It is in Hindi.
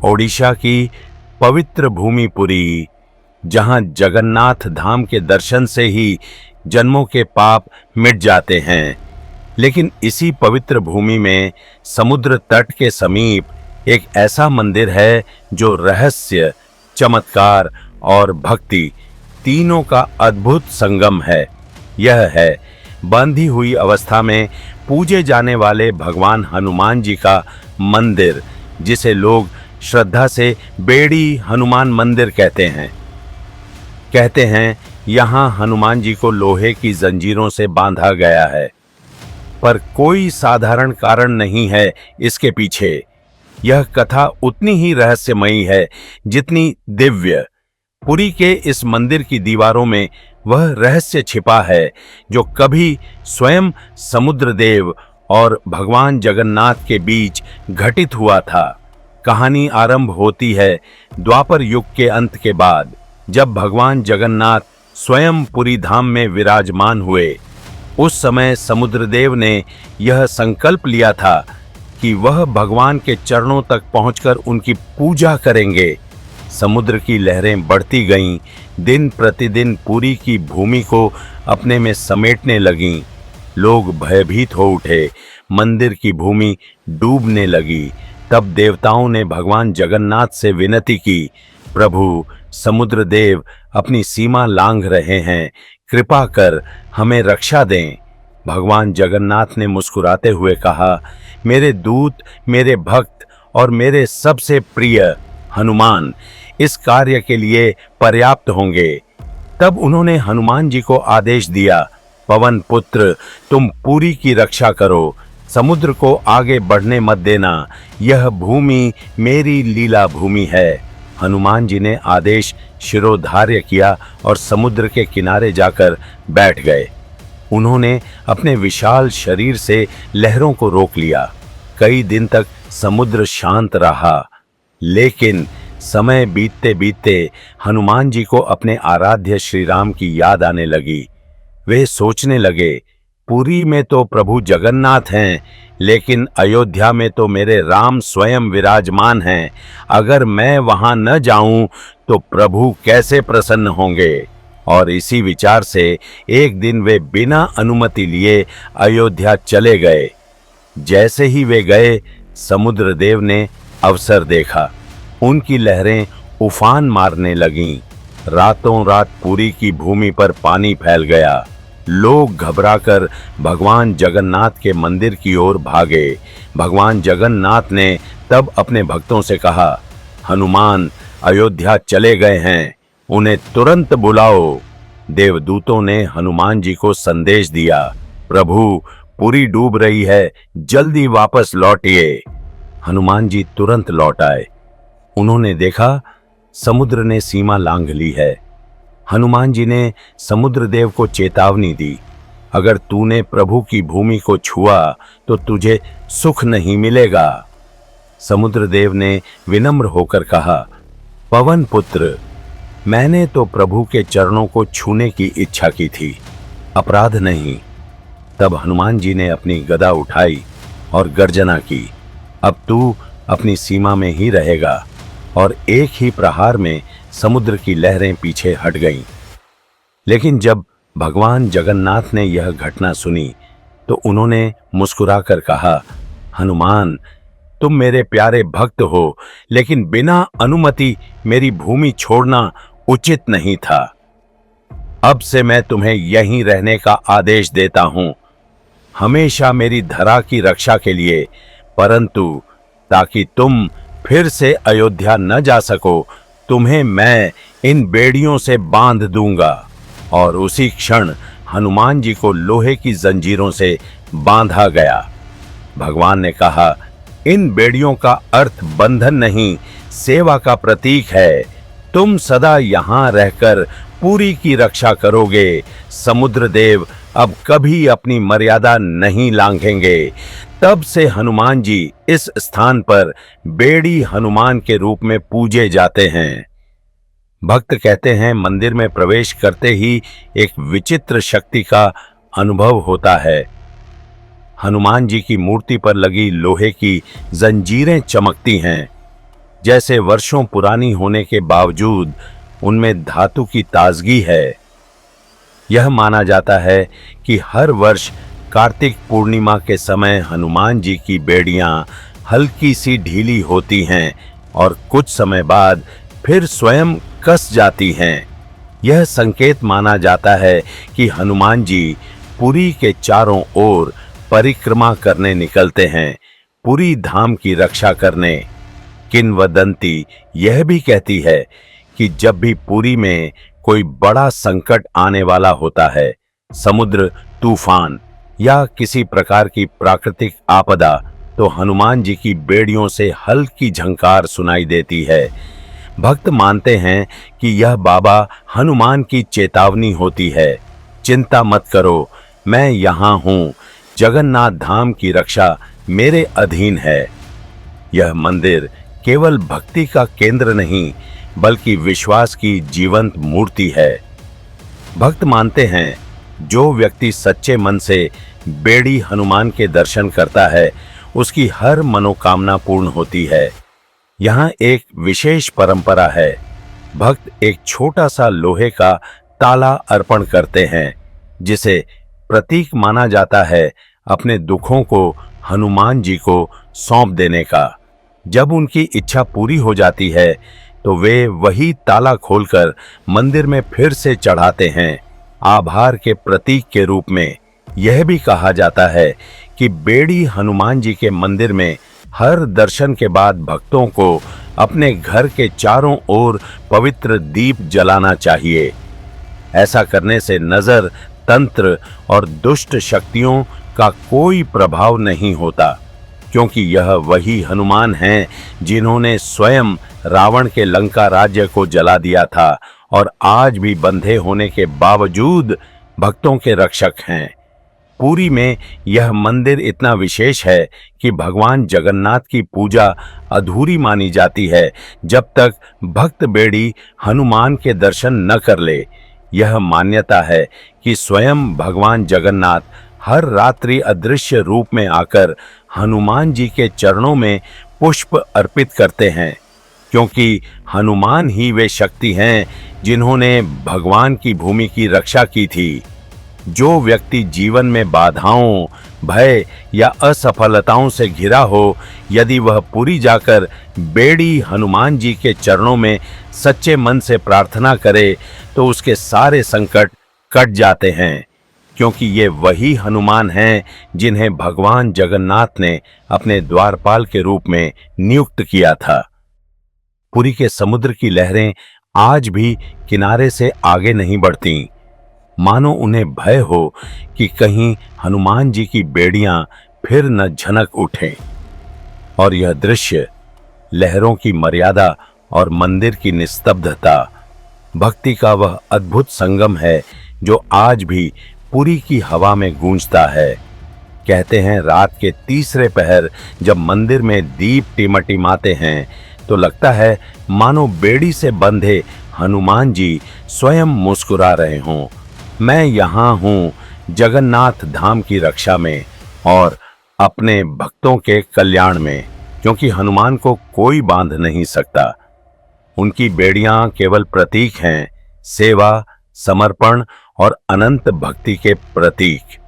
ओडिशा की पवित्र भूमि पुरी, जहां जगन्नाथ धाम के दर्शन से ही जन्मों के पाप मिट जाते हैं। लेकिन इसी पवित्र भूमि में समुद्र तट के समीप एक ऐसा मंदिर है जो रहस्य, चमत्कार और भक्ति तीनों का अद्भुत संगम है। यह है बंधी हुई अवस्था में पूजे जाने वाले भगवान हनुमान जी का मंदिर, जिसे लोग श्रद्धा से बेड़ी हनुमान मंदिर कहते हैं। यहाँ हनुमान जी को लोहे की जंजीरों से बांधा गया है, पर कोई साधारण कारण नहीं है इसके पीछे। यह कथा उतनी ही रहस्यमयी है जितनी दिव्य। पुरी के इस मंदिर की दीवारों में वह रहस्य छिपा है जो कभी स्वयं समुद्रदेव और भगवान जगन्नाथ के बीच घटित हुआ था। कहानी आरंभ होती है द्वापर युग के अंत के बाद, जब भगवान जगन्नाथ स्वयं पुरी धाम में विराजमान हुए। उस समय समुद्रदेव ने यह संकल्प लिया था कि वह भगवान के चरणों तक पहुंचकर उनकी पूजा करेंगे। समुद्र की लहरें बढ़ती गईं, दिन प्रतिदिन पुरी की भूमि को अपने में समेटने लगीं। लोग भयभीत हो उठे, मंदिर की भूमि डूबने लगी। तब देवताओं ने भगवान जगन्नाथ से विनती की, प्रभु समुद्रदेव अपनी सीमा लांघ रहे हैं, कृपा कर हमें रक्षा दें। भगवान जगन्नाथ ने मुस्कुराते हुए कहा, मेरे दूत, मेरे भक्त और मेरे सबसे प्रिय हनुमान इस कार्य के लिए पर्याप्त होंगे। तब उन्होंने हनुमान जी को आदेश दिया, पवन पुत्र, तुम पुरी की रक्षा करो, समुद्र को आगे बढ़ने मत देना। यह भूमि मेरी लीला भूमि है। हनुमान जी ने आदेश शिरोधार्य किया और समुद्र के किनारे जाकर बैठ गए। उन्होंने अपने विशाल शरीर से लहरों को रोक लिया। कई दिन तक समुद्र शांत रहा, लेकिन समय बीतते बीतते हनुमान जी को अपने आराध्य श्री राम की याद आने लगी। वे सोचने लगे, पुरी में तो प्रभु जगन्नाथ हैं, लेकिन अयोध्या में तो मेरे राम स्वयं विराजमान हैं। अगर मैं वहां न जाऊं तो प्रभु कैसे प्रसन्न होंगे। और इसी विचार से एक दिन वे बिना अनुमति लिए अयोध्या चले गए। जैसे ही वे गए, समुद्रदेव ने अवसर देखा। उनकी लहरें उफान मारने लगीं। रातों रात पुरी की भूमि पर पानी फैल गया। लोग घबराकर भगवान जगन्नाथ के मंदिर की ओर भागे। भगवान जगन्नाथ ने तब अपने भक्तों से कहा, हनुमान अयोध्या चले गए हैं, उन्हें तुरंत बुलाओ। देवदूतों ने हनुमान जी को संदेश दिया, प्रभु पुरी डूब रही है, जल्दी वापस लौटिए। हनुमान जी तुरंत लौट आए। उन्होंने देखा समुद्र ने सीमा लांघ ली है। हनुमान जी ने समुद्रदेव को चेतावनी दी, अगर तूने प्रभु की भूमि को छुआ तो तुझे सुख नहीं मिलेगा। समुद्रदेव ने विनम्र होकर कहा, पवन पुत्र, मैंने तो प्रभु के चरणों को छूने की इच्छा की थी, अपराध नहीं। तब हनुमान जी ने अपनी गदा उठाई और गर्जना की, अब तू अपनी सीमा में ही रहेगा। और एक ही प्रहार में समुद्र की लहरें पीछे हट गईं। लेकिन जब भगवान जगन्नाथ ने यह घटना सुनी तो उन्होंने मुस्कुराकर कहा, हनुमान तुम मेरे प्यारे भक्त हो, लेकिन बिना अनुमति मेरी भूमि छोड़ना उचित नहीं था। अब से मैं तुम्हें यहीं रहने का आदेश देता हूं, हमेशा मेरी धरा की रक्षा के लिए, परंतु ताकि तुम फिर से अयोध्या न जा सको, तुम्हें मैं इन बेड़ियों से बांध दूंगा। और उसी क्षण हनुमान जी को लोहे की जंजीरों से बांधा गया। भगवान ने कहा, इन बेड़ियों का अर्थ बंधन नहीं, सेवा का प्रतीक है। तुम सदा यहां रहकर पुरी की रक्षा करोगे। समुद्रदेव अब कभी अपनी मर्यादा नहीं लांघेंगे। तब से हनुमान जी इस स्थान पर बेड़ी हनुमान के रूप में पूजे जाते हैं। भक्त कहते हैं, मंदिर में प्रवेश करते ही एक विचित्र शक्ति का अनुभव होता है। हनुमान जी की मूर्ति पर लगी लोहे की जंजीरें चमकती हैं। जैसे वर्षों पुरानी होने के बावजूद उनमें धातु की ताजगी है। यह माना जाता है कि हर वर्ष कार्तिक पूर्णिमा के समय हनुमान जी की बेड़ियां हल्की सी ढीली होती हैं और कुछ समय बाद फिर स्वयं कस जाती हैं। यह संकेत माना जाता है कि हनुमान जी पुरी के चारों ओर परिक्रमा करने निकलते हैं, पुरी धाम की रक्षा करने। किंवदंती यह भी कहती है कि जब भी पुरी में कोई बड़ा संकट आने वाला होता है, समुद्र तूफान या किसी प्रकार की प्राकृतिक आपदा, तो हनुमान जी की बेड़ियों से हल्की झंकार सुनाई देती है। भक्त मानते हैं कि यह बाबा हनुमान की चेतावनी होती है, चिंता मत करो, मैं यहाँ हूँ, जगन्नाथ धाम की रक्षा मेरे अधीन है। यह मंदिर केवल भक्ति का केंद्र नहीं, बल्कि विश्वास की जीवंत मूर्ति है। भक्त मानते हैं, जो व्यक्ति सच्चे मन से बेड़ी हनुमान के दर्शन करता है, उसकी हर मनोकामना पूर्ण होती है। यहाँ एक विशेष परंपरा है। भक्त एक छोटा सा लोहे का ताला अर्पण करते हैं, जिसे प्रतीक माना जाता है अपने दुखों को हनुमान जी को सौंप देने का। जब उनकी इच्छा पूरी हो जाती है, तो वे वही ताला खोलकर मंदिर में फिर से चढ़ाते हैं, आभार के प्रतीक के रूप में। यह भी कहा जाता है कि बेड़ी हनुमान जी के मंदिर में हर दर्शन के बाद भक्तों को अपने घर के चारों ओर पवित्र दीप जलाना चाहिए। ऐसा करने से नजर, तंत्र और दुष्ट शक्तियों का कोई प्रभाव नहीं होता, क्योंकि यह वही हनुमान हैं जिन्होंने स्वयं रावण के लंका राज्य को जला दिया था और आज भी बंधे होने के बावजूद भक्तों के रक्षक हैं। पुरी में यह मंदिर इतना विशेष है कि भगवान जगन्नाथ की पूजा अधूरी मानी जाती है जब तक भक्त बेड़ी हनुमान के दर्शन न कर ले। यह मान्यता है कि स्वयं भगवान जगन्नाथ हर रात्रि अदृश्य रूप में आकर हनुमान जी के चरणों में पुष्प अर्पित करते हैं, क्योंकि हनुमान ही वे शक्ति हैं जिन्होंने भगवान की भूमि की रक्षा की थी। जो व्यक्ति जीवन में बाधाओं, भय या असफलताओं से घिरा हो, यदि वह पुरी जाकर बेड़ी हनुमान जी के चरणों में सच्चे मन से प्रार्थना करे, तो उसके सारे संकट कट जाते हैं, क्योंकि ये वही हनुमान हैं जिन्हें भगवान जगन्नाथ ने अपने द्वारपाल के रूप में नियुक्त किया था। पुरी के समुद्र की लहरें आज भी किनारे से आगे नहीं बढ़ती, मानो उन्हें भय हो कि कहीं हनुमान जी की बेड़ियां फिर न झनक उठें। और यह दृश्य, लहरों की मर्यादा और मंदिर की निस्तब्धता, भक्ति का वह अद्भुत संगम है जो आज भी पुरी की हवा में गूंजता है। कहते हैं, रात के तीसरे पहर जब मंदिर में दीप टिमटिमाते हैं, तो लगता है मानो बेड़ी से बंधे हनुमान जी स्वयं मुस्कुरा रहे हों। मैं यहाँ हूँ, जगन्नाथ धाम की रक्षा में और अपने भक्तों के कल्याण में, क्योंकि हनुमान को कोई बांध नहीं सकता। उनकी बेड़ियां केवल प्रतीक हैं, सेवा, समर्पण और अनंत भक्ति के प्रतीक।